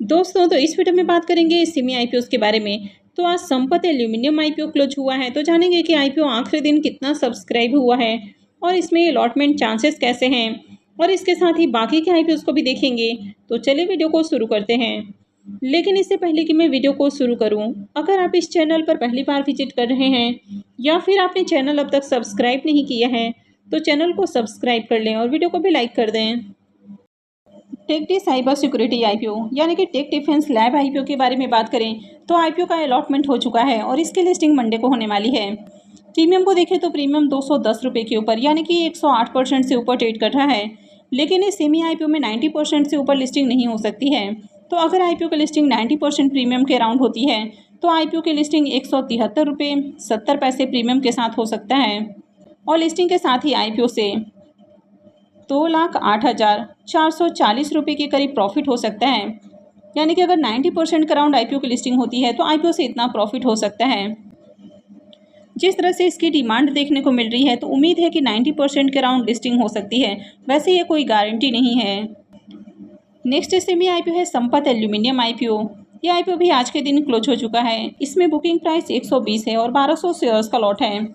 दोस्तों, तो इस वीडियो में बात करेंगे सिमी आईपीओ के बारे में। तो आज संपत एल्यूमिनियम आईपीओ क्लोज हुआ है, तो जानेंगे कि आईपीओ आखिरी दिन कितना सब्सक्राइब हुआ है और इसमें अलॉटमेंट चांसेस कैसे हैं, और इसके साथ ही बाकी के आईपीओ को भी देखेंगे। तो चलिए वीडियो को शुरू करते हैं। लेकिन इससे पहले कि मैं वीडियो को शुरू करूं, अगर आप इस चैनल पर पहली बार विजिट कर रहे हैं या फिर आपने चैनल अब तक सब्सक्राइब नहीं किया है, तो चैनल को सब्सक्राइब कर लें और वीडियो को भी लाइक कर दें। टेक साइबर सिक्योरिटी आईपीओ यानी कि टेक डिफेंस लैब आईपीओ के बारे में बात करें तो आईपीओ का अलॉटमेंट हो चुका है और इसकी लिस्टिंग मंडे को होने वाली है। प्रीमियम को देखें तो प्रीमियम 210 रुपये के ऊपर यानी कि 108% से ऊपर ट्रेड कर रहा है। लेकिन इस सेमी आईपीओ में 90% से ऊपर लिस्टिंग नहीं हो सकती है। तो अगर आईपीओ की लिस्टिंग 90% प्रीमियम के अराउंड होती है तो आईपीओ की लिस्टिंग 173 रुपये 70 पैसे प्रीमियम के साथ हो सकता है और लिस्टिंग के साथ ही आईपीओ से 2,08,440 रुपये के करीब प्रॉफिट हो सकता है। यानी कि अगर 90% के अराउंड आईपीओ की लिस्टिंग होती है तो आईपीओ से इतना प्रॉफिट हो सकता है। जिस तरह से इसकी डिमांड देखने को मिल रही है तो उम्मीद है कि 90% के अराउंड लिस्टिंग हो सकती है। वैसे ये कोई गारंटी नहीं है। नेक्स्ट सेमी आईपीओ है संपत एल्यूमिनियम आईपीओ। ये आईपीओ भी आज के दिन क्लोज हो चुका है। इसमें बुकिंग प्राइस 120 है और 1200 शेयर्स का लॉट है।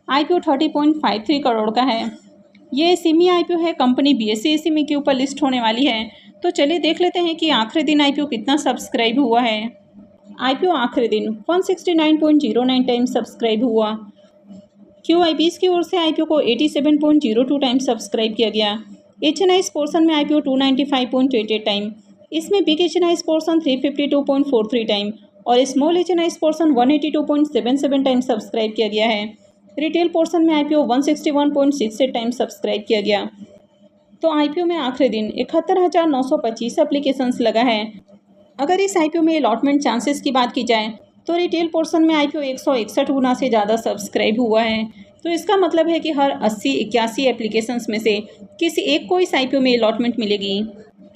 आईपीओ 30.53 करोड़ का है। ये सेमी आईपीओ है, कंपनी बीएसई सेमी के ऊपर लिस्ट होने वाली है। तो चलिए देख लेते हैं कि आखिरी दिन आईपीओ कितना सब्सक्राइब हुआ है। आईपीओ आखिरी दिन 169.09 टाइम सब्सक्राइब हुआ। क्यूआईबीज की ओर से आईपीओ को 87.02 टाइम सब्सक्राइब किया गया। एचएनआईज पोर्सन में आईपीओ 295.88 टाइम, इसमें बिग एचएनआईज पोर्सन 352.43 टाइम और small HNIs portion 182.77 time subscribe किया गया है। रिटेल पोर्शन में आईपीओ 161.68 टाइम सब्सक्राइब किया गया। तो आईपीओ में आखिरी दिन 71,925 एप्लीकेशंस लगा है। अगर इस आईपीओ में अलॉटमेंट चांसेस की बात की जाए तो रिटेल पोर्शन में आईपीओ 161 गुना से ज़्यादा सब्सक्राइब हुआ है। तो इसका मतलब है कि हर 80-81 एप्लीकेशंस में से किसी एक को इस आईपीओ में अलॉटमेंट मिलेगी।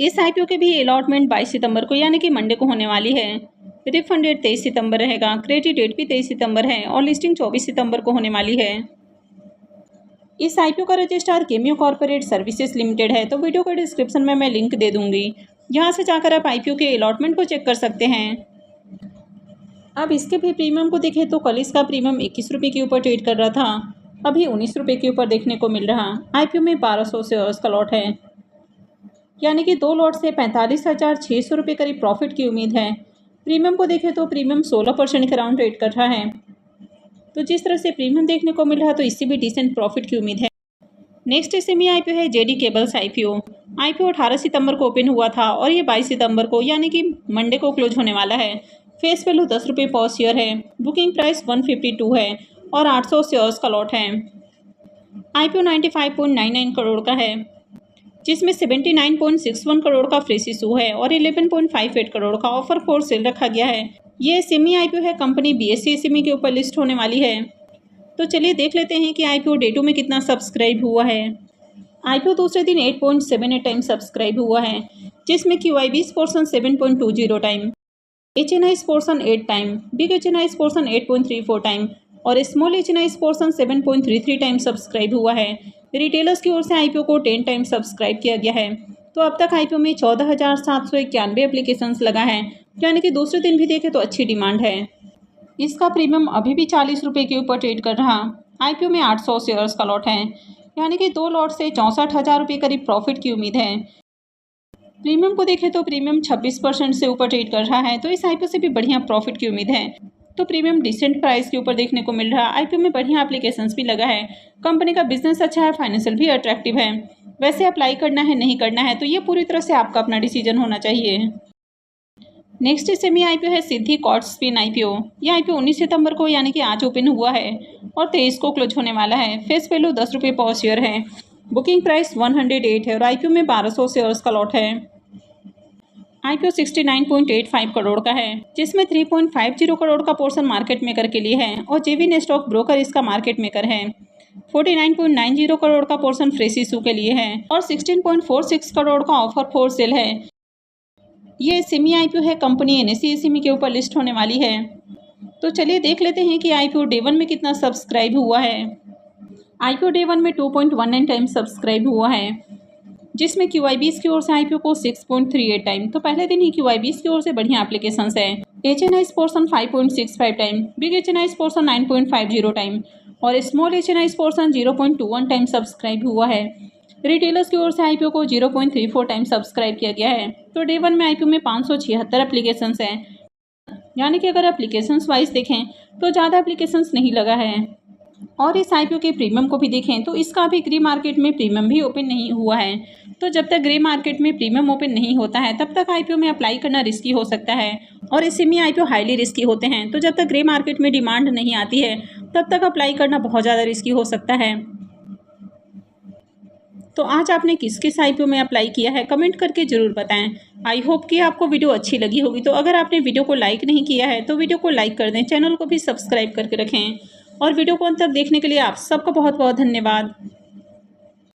इस आईपीओ के भी अलॉटमेंट 22 सितंबर को यानी कि मंडे को होने वाली है। रिफंड डेट 23 सितंबर रहेगा, क्रेडिट डेट भी 23 सितंबर है और लिस्टिंग 24 सितंबर को होने वाली है। इस आईपीओ का registrar cameo corporate services limited है। तो वीडियो के डिस्क्रिप्शन में मैं लिंक दे दूंगी, यहाँ से जाकर आप आईपीओ के अलॉटमेंट को चेक कर सकते हैं। अब इसके भी प्रीमियम को देखें तो कल इसका प्रीमियम 21 रुपये के ऊपर ट्रेड कर रहा था, अभी 19 रुपये के ऊपर देखने को मिल रहा। आईपीओ में 1200 शेयर्स का लॉट है, यानी कि 2 लॉट से 45,600 रुपये करीब प्रॉफिट की उम्मीद है। प्रीमियम को देखें तो प्रीमियम 16% के अराउंड ट्रेड कर रहा है। तो जिस तरह से प्रीमियम देखने को मिल रहा है तो इससे भी डिसेंट प्रॉफिट की उम्मीद है। नेक्स्ट सेमी आईपीओ है जेडी केबल्स आईपीओ। आईपीओ 18 सितंबर को ओपन हुआ था और ये 22 सितंबर को यानी कि मंडे को क्लोज होने वाला है। फेस वैल्यू 10 रुपये पर शेयर है। बुकिंग प्राइस 152 है और 800 शेयर्स का लॉट है। आईपीओ 95.99 करोड़ का है, जिसमें 79.61 करोड़ का फ्रेश इशू है और 11.58 करोड़ का ऑफर फॉर सेल रखा गया है। ये सेमी आईपीओ है, कंपनी बीएसई सेमी के ऊपर लिस्ट होने वाली है। तो चलिए देख लेते हैं कि आईपीओ डे 2 में कितना सब्सक्राइब हुआ है। आईपीओ दूसरे दिन 8.78 टाइम सब्सक्राइब हुआ है, जिसमें QIBs portion 7.20 time, HNIs portion 8 time, big HNIs portion 8.34 time और small HNIs portion 7.33 time subscribe हुआ है। रिटेलर्स की ओर से आईपीओ को 10 टाइम सब्सक्राइब किया गया है। तो अब तक आईपीओ में 14,791 एप्लीकेशंस लगा है, यानी कि दूसरे दिन भी देखें तो अच्छी डिमांड है। इसका प्रीमियम अभी भी 40 रुपये के ऊपर ट्रेड कर रहा। आईपीओ में 800 शेयर्स का लॉट है, यानी कि 2 लॉट से 64,000 रुपये करीब प्रॉफिट की उम्मीद है। प्रीमियम को देखें तो प्रीमियम 26% से ऊपर ट्रेड कर रहा है, तो इस आईपीओ से भी बढ़िया प्रॉफिट की उम्मीद है। तो प्रीमियम डिसेंट प्राइस के ऊपर देखने को मिल रहा। आईपीओ में बढ़िया एप्लीकेशंस भी लगा है। कंपनी का बिजनेस अच्छा है, फाइनेंशियल भी अट्रैक्टिव है। वैसे अप्लाई करना है नहीं करना है तो ये पूरी तरह से आपका अपना डिसीजन होना चाहिए। नेक्स्ट सेमी आईपीओ है सिद्धि कॉर्ड स्पिन आईपीओ। यह आईपीओ 19 सितंबर को यानी कि आज ओपन हुआ है और 23 को क्लोज होने वाला है। फेस वैल्यू 10 रुपये पर शेयर है। बुकिंग प्राइस 108 है और आईपीओ में 1200 शेयर्स का लॉट है। आईपीओ 69.85 करोड़ का है, जिसमें 3.50 करोड़ का पोर्शन मार्केट मेकर के लिए है और जेविन स्टॉक ब्रोकर इसका मार्केट मेकर है। 49.90 करोड़ का पोर्शन फ्रेश इशू के लिए है और 16.46 करोड़ का ऑफर फॉर सेल है। ये सेमी आईपीओ है, कंपनी एनएसई सेमी के ऊपर लिस्ट होने वाली है। तो चलिए देख लेते हैं कि आईपीओ डे 1 में कितना सब्सक्राइब हुआ है। आईपीओ डे 1 में 2.19 टाइम सब्सक्राइब हुआ है। जिसमें QIBs की ओर से IPO को 6.38 टाइम, तो पहले दिन ही QIBs की ओर से बढ़िया एप्लीकेशंस है। HNIs portion 5.65 time, big HNIs portion 9.50 time और small HNIs portion 0.21 time subscribe हुआ है। रिटेलर्स की ओर से IPO को 0.34 टाइम सब्सक्राइब किया गया है। तो डे 1 में IPO में 576 एप्लीकेशंस हैं, यानी कि अगर एप्लीकेशंस वाइज देखें तो ज़्यादा एप्लीकेशंस नहीं लगा है। और इस IPO के प्रीमियम को भी देखें तो इसका अभी ग्रे मार्केट में प्रीमियम भी ओपन नहीं हुआ है। तो जब तक ग्रे मार्केट में प्रीमियम ओपन नहीं होता है तब तक IPO में अप्लाई करना रिस्की हो सकता है और SME IPO हाईली रिस्की होते हैं। तो जब तक ग्रे मार्केट में डिमांड नहीं आती है तब तक अप्लाई करना बहुत ज़्यादा रिस्की हो सकता है। तो आज आपने किस किस IPO में अप्लाई किया है कमेंट करके ज़रूर बताएं। आई होप कि आपको वीडियो अच्छी लगी होगी। तो अगर आपने वीडियो को लाइक नहीं किया है तो वीडियो को लाइक कर दें, चैनल को भी सब्सक्राइब करके रखें और वीडियो को अंत तक देखने के लिए आप सबका बहुत बहुत धन्यवाद।